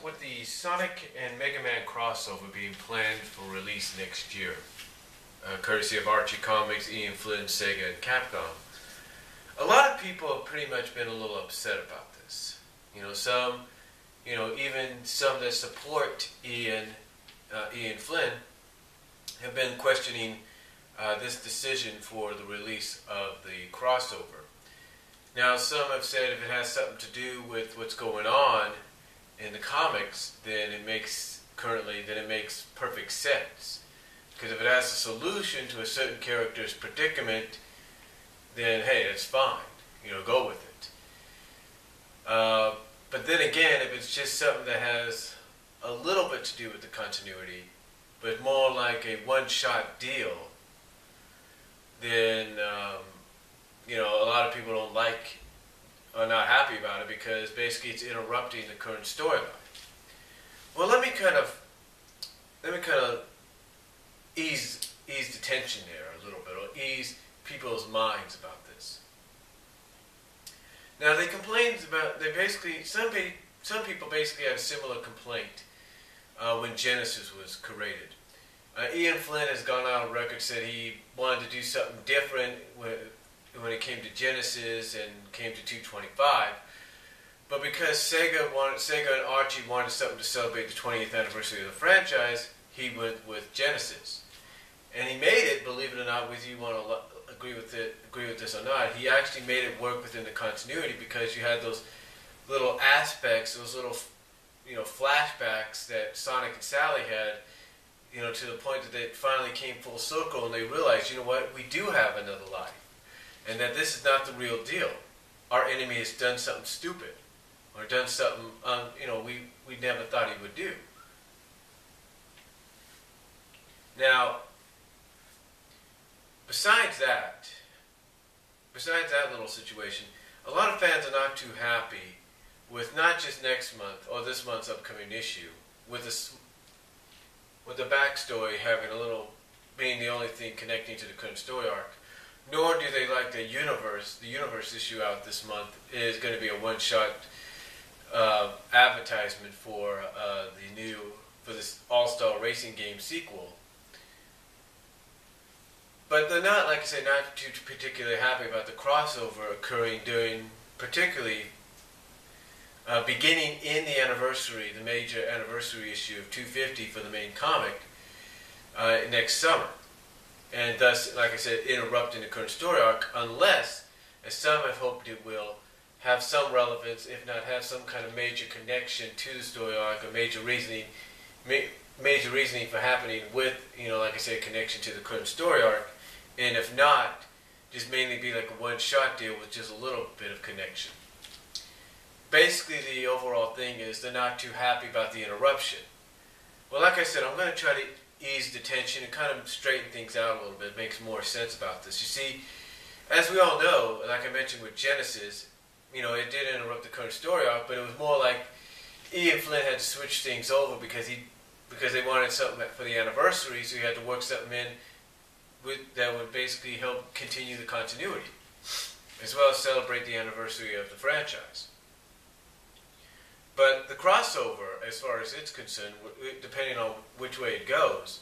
with the Sonic and Mega Man crossover being planned for release next year, courtesy of Archie Comics, Ian Flynn, Sega, and Capcom, a lot of people have pretty much been a little upset about this. Even some that support Ian Flynn have been questioning this decision for the release of the crossover. Now, some have said if it has something to do with what's going on in the comics, then it makes perfect sense. Because if it has a solution to a certain character's predicament, then hey, that's fine. Go with it. But then again, if it's just something that has a little bit to do with the continuity, but more like a one-shot deal, then a lot of people are not happy about it because basically it's interrupting the current storyline. Well, let me kind of ease the tension there a little bit, or ease people's minds about this. Now, some people basically had a similar complaint when Genesis was created. Ian Flynn has gone out on record, said he wanted to do something different when it came to Genesis and came to 225. But because Sega and Archie wanted something to celebrate the 20th anniversary of the franchise, he went with Genesis. And he made it, believe it or not, whether you want to agree with this or not, he actually made it work within the continuity because you had those little aspects, those little flashbacks that Sonic and Sally had, to the point that they finally came full circle and they realized, we do have another life. And that this is not the real deal. Our enemy has done something stupid. Or done something, we never thought he would do. Now, besides that little situation, a lot of fans are not too happy with not just next month or this month's upcoming issue, with the backstory being the only thing connecting to the current story arc. Nor do they like the universe issue out this month is going to be a one-shot advertisement for this All-Star Racing game sequel. But they're not, like I said, not too particularly happy about the crossover occurring particularly beginning in the major anniversary issue of 250 for the main comic next summer. And thus, like I said, interrupting the current story arc, unless, as some have hoped it will, have some relevance, if not have some kind of major connection to the story arc, or major reasoning for happening with, like I said, connection to the current story arc. And if not, just mainly be like a one-shot deal with just a little bit of connection. Basically, the overall thing is they're not too happy about the interruption. Well, like I said, I'm going to try to ease the tension and kind of straighten things out a little bit, makes more sense about this. You see, as we all know, like I mentioned with Genesis, it did interrupt the current story arc, but it was more like Ian Flynn had to switch things over because they wanted something for the anniversary, so he had to work something in that would basically help continue the continuity, as well as celebrate the anniversary of the franchise. But the crossover, as far as it's concerned, depending on which way it goes,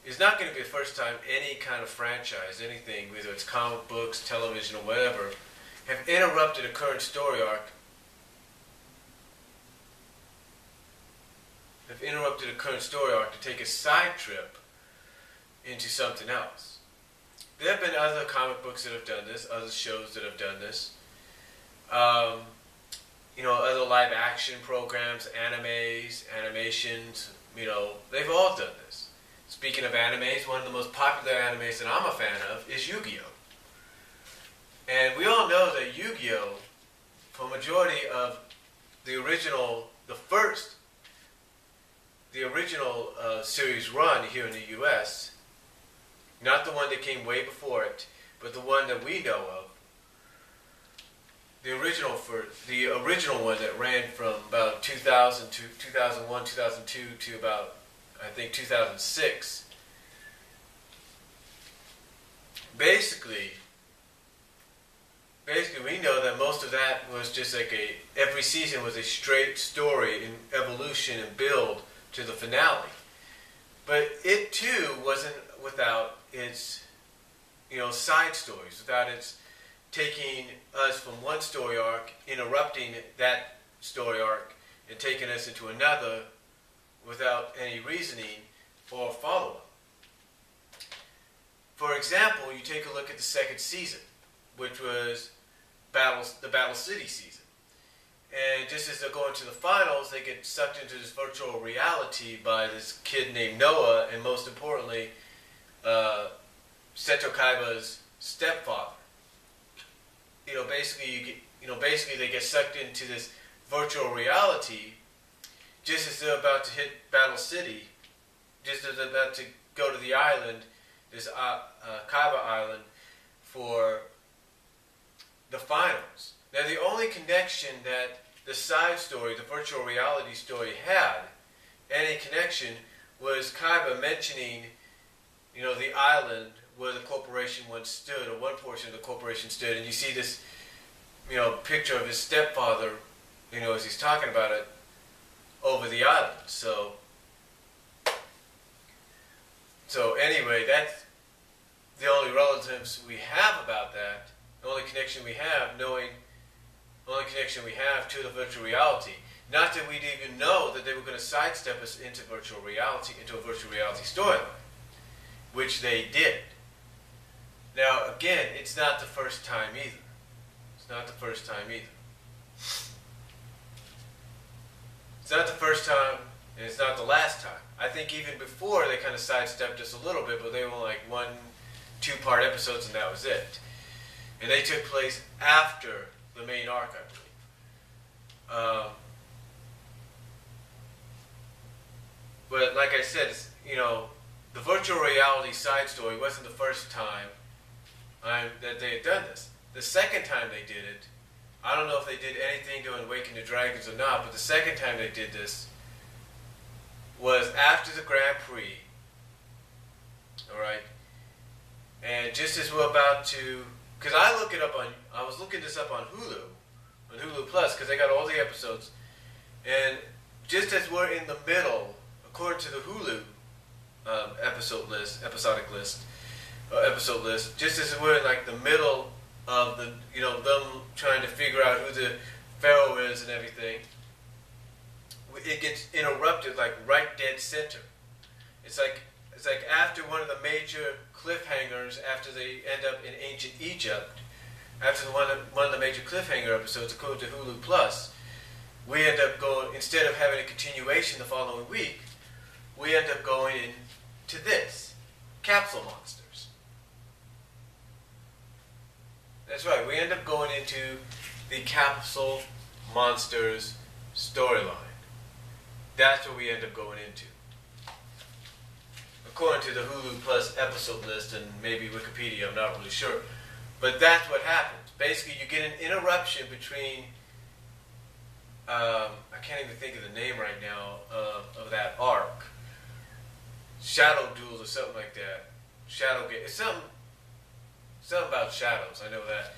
is not going to be the first time any kind of franchise, anything, whether it's comic books, television, or whatever, have interrupted a current story arc. To take a side trip into something else. There have been other comic books that have done this, other shows that have done this. Other live action programs, animes, animations, they've all done this. Speaking of animes, one of the most popular animes that I'm a fan of is Yu-Gi-Oh! And we all know that Yu-Gi-Oh! For a majority of the original series run here in the U.S., not the one that came way before it, but the one that we know of, the original one that ran from about 2000 to 2001, 2002 to about, I think, 2006. Basically, basically we know that most of that was just like every season was a straight story in evolution and build to the finale. But it too wasn't without its, side stories, without its taking us from one story arc, interrupting that story arc, and taking us into another without any reasoning or follow-up. For example, you take a look at the second season, which was the Battle City season. And just as they're going to the finals, they get sucked into this virtual reality by this kid named Noah, and most importantly, Seto Kaiba's stepfather. Basically they get sucked into this virtual reality just as they're about to hit Battle City, just as they're about to go to the island, this Kaiba Island, for the finals. Now, the only connection that the side story, the virtual reality story, had, any connection, was Kaiba mentioning, the island where the corporation once stood, or one portion of the corporation stood, and you see this, picture of his stepfather, as he's talking about it, over the island. So anyway, that's the only relatives we have about that. The only connection we have, to the virtual reality. Not that we'd even know that they were going to sidestep us into virtual reality, into a virtual reality storyline, which they did. Now, again, it's not the first time either. It's not the first time, and it's not the last time. I think even before they kind of sidestepped us a little bit, but they were like 1-2-part episodes, and that was it. And they took place after the main arc, I believe. But like I said, the virtual reality side story wasn't the first time that they had done this. The second time they did it, I don't know if they did anything to Awaken the Dragons or not, but the second time they did this was after the Grand Prix. Alright? And just as we're about to... Because I was looking this up on Hulu Plus, because they got all the episodes. And just as we're in the middle, according to the Hulu episode list, just as we're in like the middle of the, them trying to figure out who the Pharaoh is and everything, it gets interrupted like right dead center. It's like after one of the major cliffhangers, after they end up in ancient Egypt, after one of the major cliffhanger episodes, according to Hulu Plus, we end up going, instead of having a continuation the following week, we end up going into this, Capsule Monsters. That's right, we end up going into the Capsule Monsters storyline. That's what we end up going into. According to the Hulu Plus episode list and maybe Wikipedia, I'm not really sure. But that's what happens. Basically, you get an interruption between, I can't even think of the name right now of that arc. Shadow Duels or something like that. Shadowgate. It's something about shadows, I know that.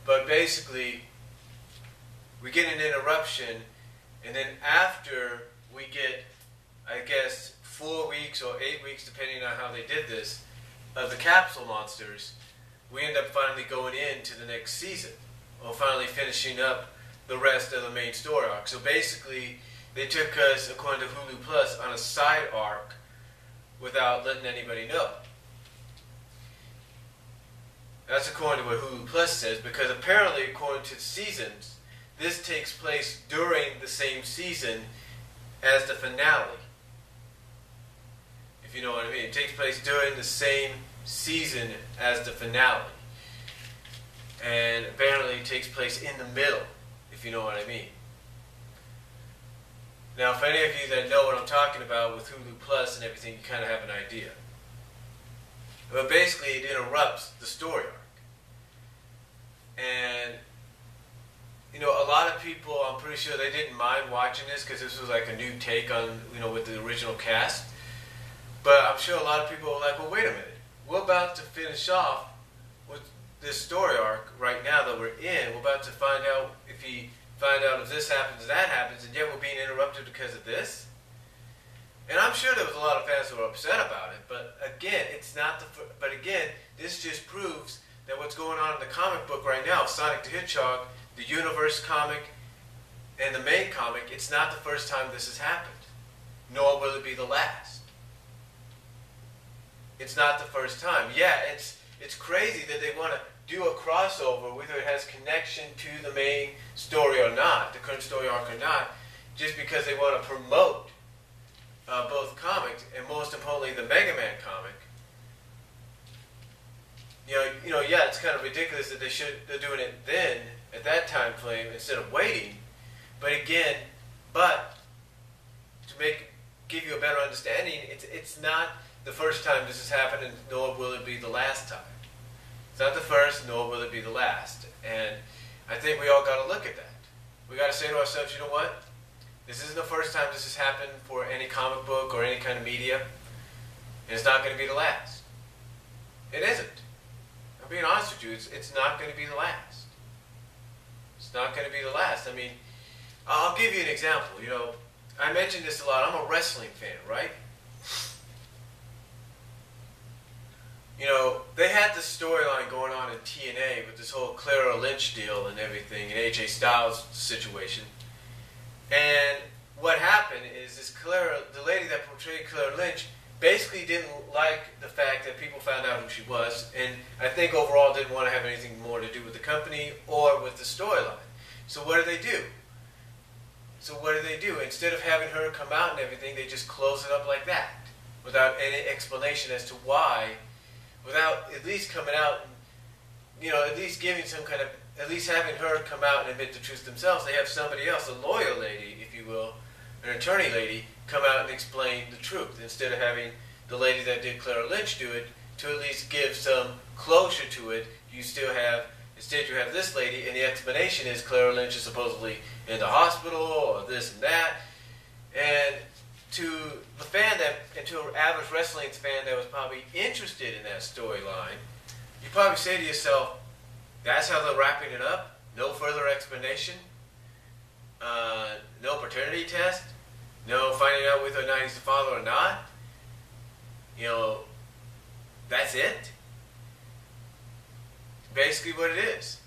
But basically, we get an interruption, and then after we get, I guess, 4 weeks or 8 weeks, depending on how they did this, of the Capsule Monsters, we end up finally going into the next season, or finally finishing up the rest of the main story arc. So basically, they took us, according to Hulu Plus, on a side arc without letting anybody know. That's according to what Hulu Plus says, because apparently, according to the seasons, this takes place during the same season as the finale. If you know what I mean. It takes place during the same season as the finale. And apparently it takes place in the middle, if you know what I mean. Now, for any of you that know what I'm talking about with Hulu Plus and everything, you kind of have an idea. But basically, it interrupts the story arc. And, a lot of people, I'm pretty sure they didn't mind watching this because this was like a new take on, with the original cast. But I'm sure a lot of people were like, well, wait a minute. We're about to finish off with this story arc right now that we're in. We're about to find out if this happens, that happens, and yet we're being interrupted because of this. And I'm sure there was a lot of fans who were upset about it, but again, this just proves that what's going on in the comic book right now, Sonic the Hedgehog, the Universe comic, and the main comic, it's not the first time this has happened, nor will it be the last. It's not the first time. Yeah, it's crazy that they want to do a crossover, whether it has connection to the main story or not, the current story arc or not, just because they want to promote both comics, and most importantly, the Mega Man comic. Yeah, it's kind of ridiculous that they're doing it then at that time frame instead of waiting. But again, to give you a better understanding, it's not the first time this has happened, and nor will it be the last time. It's not the first, nor will it be the last. And I think we all got to look at that. We got to say to ourselves, you know what? This isn't the first time this has happened for any comic book or any kind of media, and it's not going to be the last. It isn't. I'm being honest with you. It's not going to be the last. It's not going to be the last. I mean, I'll give you an example. I mention this a lot. I'm a wrestling fan, right? They had this storyline going on in TNA with this whole Clara Lynch deal and everything, and AJ Styles situation. And what happened is the lady that portrayed Clara Lynch, basically didn't like the fact that people found out who she was, and I think overall didn't want to have anything more to do with the company or with the storyline. So what do? Instead of having her come out and everything, they just close it up like that, without any explanation as to why, without at least coming out and, at least giving some kind of, at least having her come out and admit the truth themselves. They have somebody else, a lawyer lady, if you will, an attorney lady, come out and explain the truth, instead of having the lady that did Clara Lynch do it, to at least give some closure to it. Instead you have this lady, and the explanation is Clara Lynch is supposedly in the hospital, or this and that. And to the fan and to an average wrestling fan that was probably interested in that storyline, you probably say to yourself, that's how they're wrapping it up? No further explanation? No paternity test? No finding out whether or not he's the father or not? That's it? Basically what it is.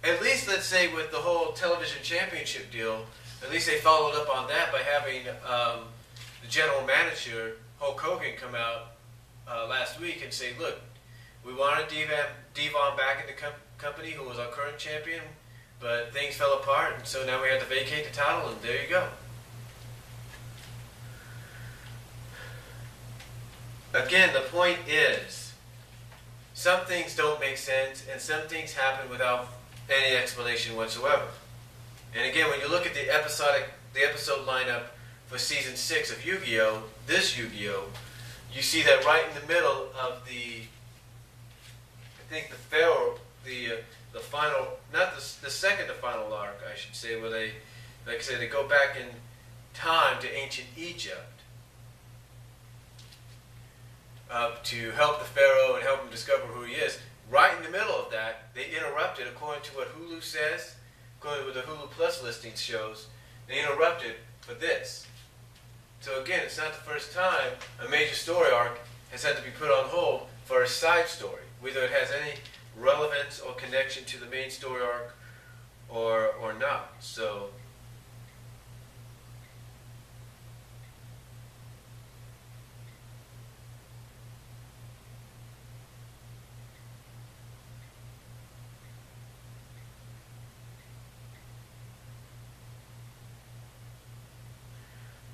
At least, let's say, with the whole television championship deal, at least they followed up on that by having the general manager, Hulk Hogan, come out last week and say, look, we wanted Devon back in the company, who was our current champion, but things fell apart, and so now we had to vacate the title, and there you go. Again, the point is, some things don't make sense, and some things happen without any explanation whatsoever. And again, when you look at the episode lineup for season 6 of Yu-Gi-Oh!, this Yu-Gi-Oh!, you see that right in the middle of the final, not the second to final arc, I should say, where they, like I said, they go back in time to ancient Egypt to help the Pharaoh and help him discover who he is. Right in the middle of that, they interrupted, according to what Hulu says, according to what the Hulu Plus listing shows, they interrupted for this. So again, it's not the first time a major story arc has had to be put on hold for a side story, whether it has any relevance or connection to the main story arc or not. So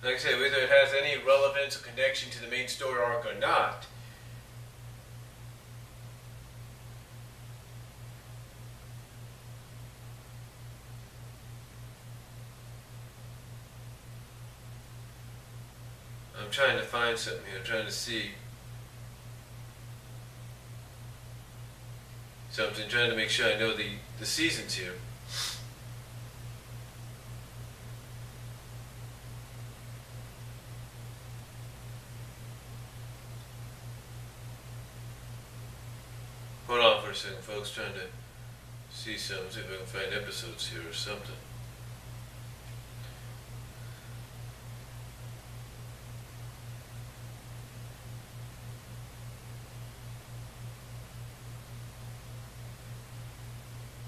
like I say, whether it has any relevance or connection to the main story arc or not, I'm trying to find something here. I'm trying to see something, trying to make sure I know the seasons here. Hold on for a second, folks. Trying to see if I can find episodes here or something.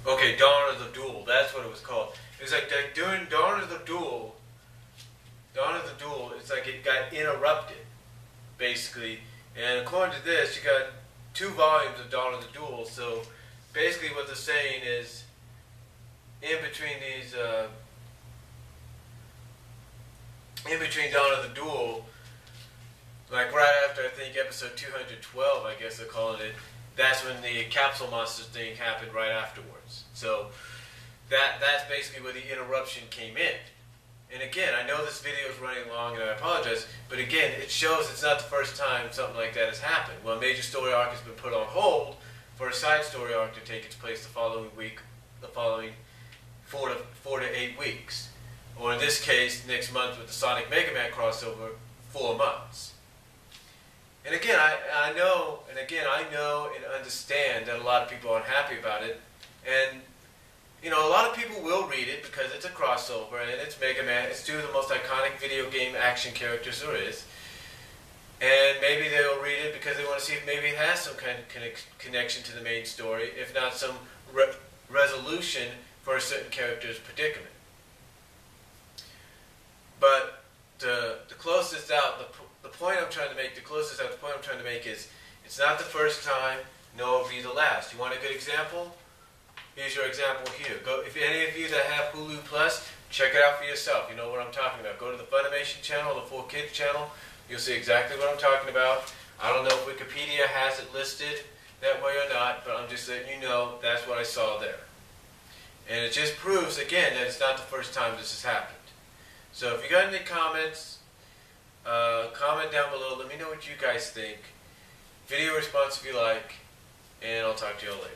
Okay, Dawn of the Duel. That's what it was called. It was like during Dawn of the Duel. It's like it got interrupted, basically. And according to this, you got 2 volumes of Dawn of the Duel. So basically, what they're saying is, in between Dawn of the Duel, like right after I think episode 212, I guess they're calling it. That's when the capsule monsters thing happened right afterwards. So that's basically where the interruption came in. And again, I know this video is running long and I apologize, but again, it shows it's not the first time something like that has happened. Well, a major story arc has been put on hold for a side story arc to take its place the following 4 to 8 weeks. Or in this case, next month with the Sonic Mega Man crossover, 4 months. And again, I know and understand that a lot of people are unhappy about it. And, you know, a lot of people will read it because it's a crossover and it's Mega Man. It's 2 of the most iconic video game action characters there is. And maybe they'll read it because they want to see if maybe it has some kind of connection to the main story, if not some resolution for a certain character's predicament. But the closest out, the point I'm trying to make is it's not the first time, nor will be the last. You want a good example? Here's your example here. If any of you that have Hulu Plus, check it out for yourself. You know what I'm talking about. Go to the Funimation channel, the 4Kids channel. You'll see exactly what I'm talking about. I don't know if Wikipedia has it listed that way or not, but I'm just letting you know that's what I saw there. And it just proves, again, that it's not the first time this has happened. So if you got any comments, comment down below. Let me know what you guys think. Video response if you like, and I'll talk to you all later.